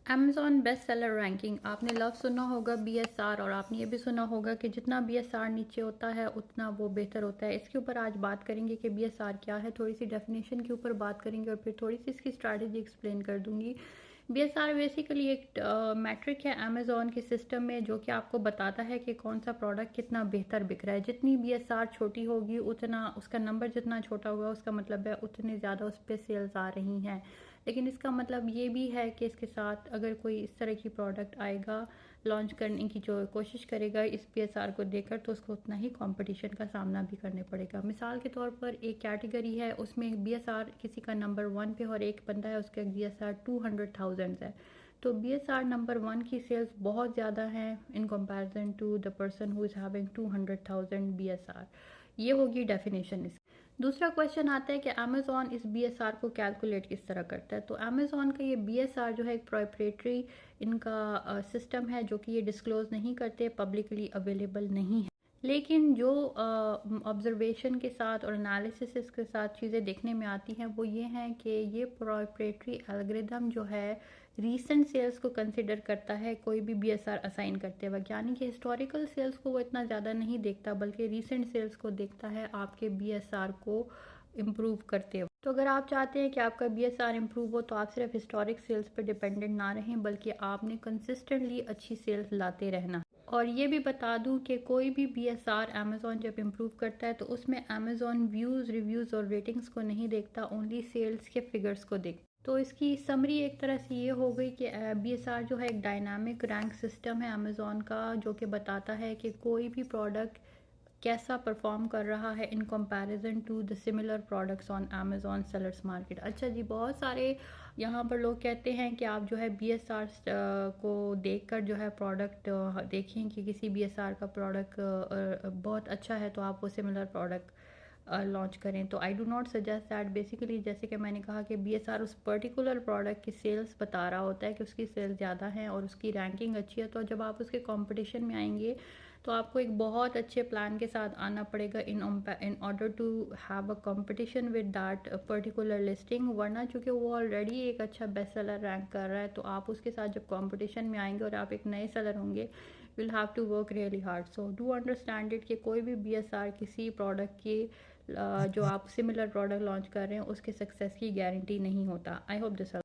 Amazon best seller ranking, आपने लफ्ज़ सुना होगा बीएसआर, और आपने ये भी सुना होगा कि जितना बीएसआर नीचे होता है उतना वो बेहतर होता है। इसके ऊपर आज बात करेंगे कि बीएसआर क्या है, थोड़ी सी डेफिनेशन के ऊपर बात करेंगे और फिर थोड़ी सी इसकी स्ट्रैटेजी एक्सप्लेन कर दूंगी। बीएसआर बेसिकली एक मैट्रिक है अमेज़ॉन के सिस्टम में, जो कि आपको बताता है कि कौन सा प्रोडक्ट कितना बेहतर बिक रहा है। जितनी बीएसआर छोटी होगी उतना उसका नंबर जितना छोटा होगा, उसका मतलब है उतनी ज़्यादा उस पर सेल्स आ रही हैं। लेकिन इसका मतलब ये भी है कि इसके साथ अगर कोई इस तरह की प्रोडक्ट आएगा, लॉन्च करने की जो कोशिश करेगा इस बीएसआर को देकर, तो उसको उतना ही कंपटीशन का सामना भी करने पड़ेगा। मिसाल के तौर पर एक कैटेगरी है, उसमें बीएसआर किसी का नंबर 1 पे और एक बंदा है उसका बीएसआर 200,000 है, तो बीएसआर नंबर 1 की सेल्स बहुत ज़्यादा है in comparison to the person who is having 200,000 BSR. ये होगी डेफिनेशन। दूसरा क्वेश्चन आता है कि अमेज़ॉन इस बीएसआर को कैलकुलेट किस तरह करता है। तो अमेज़ॉन का ये बीएसआर जो है एक प्रोप्राइटरी इनका सिस्टम है, जो कि ये डिस्क्लोज़ नहीं करते, पब्लिकली अवेलेबल नहीं है। लेकिन जो ऑब्जर्वेशन के साथ और एनालिसिस के साथ चीज़ें देखने में आती हैं वो ये हैं कि ये प्रोप्राइटरी एल्गोरिदम जो है रीसेंट सेल्स को कंसिडर करता है कोई भी बीएसआर असाइन करते वक्त, यानी कि हिस्टोरिकल सेल्स को वो इतना ज़्यादा नहीं देखता, बल्कि रीसेंट सेल्स को देखता है आपके बीएसआर को इम्प्रूव करते हुए। तो अगर आप चाहते हैं कि आपका बीएसआर इम्प्रूव हो, तो आप सिर्फ हिस्टोरिक सेल्स पर डिपेंडेंट ना रहें, बल्कि आपने कंसिस्टेंटली अच्छी सेल्स लाते रहना। और ये भी बता दूं कि कोई भी बीएसआर अमेज़ॉन जब इम्प्रूव करता है तो उसमें अमेज़ॉन व्यूज़, रिव्यूज़ और रेटिंग्स को नहीं देखता, ओनली सेल्स के फिगर्स को देखता। तो इसकी समरी एक तरह से ये हो गई कि बीएसआर जो है एक डायनामिक रैंक सिस्टम है अमेज़ॉन का, जो कि बताता है कि कोई भी प्रोडक्ट कैसा परफॉर्म कर रहा है in comparison to the similar products on Amazon sellers market. अच्छा जी, बहुत सारे यहाँ पर लोग कहते हैं कि आप जो है बीएसआर को देखकर जो है प्रोडक्ट देखें कि किसी बीएसआर का प्रोडक्ट बहुत अच्छा है तो आप वो सिमिलर प्रोडक्ट लॉन्च करें। तो I do not suggest that. Basically जैसे कि मैंने कहा कि बीएसआर उस पर्टिकुलर प्रोडक्ट की सेल्स बता रहा होता है कि उसकी सेल्स ज़्यादा हैं और उसकी रैंकिंग अच्छी है, तो जब आप उसके कंपटीशन में आएंगे तो आपको एक बहुत अच्छे प्लान के साथ आना पड़ेगा in order to have a competition with that particular listing. वरना चूँकि वो ऑलरेडी एक अच्छा बेस्ट सेलर रैंक कर रहा है, तो आप उसके साथ जब कंपटीशन में आएंगे और आप एक नए सेलर होंगे, will have to work really hard. So do understand it कि कोई भी बीएसआर किसी प्रोडक्ट की जो आप सिमिलर प्रोडक्ट लॉन्च कर रहे हैं उसके सक्सेस की गारंटी नहीं होता। I hope this